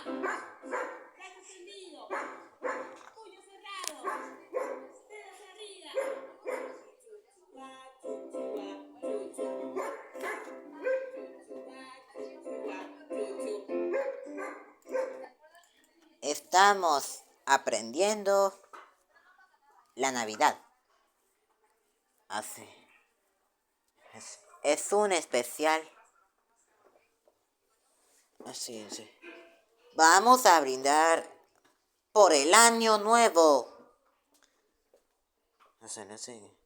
Brazo extendido. Puño cerrado. Dedos arriba. Estamos aprendiendo la Navidad. Así. Es un especial. Así. Vamos a brindar por el año nuevo. Así.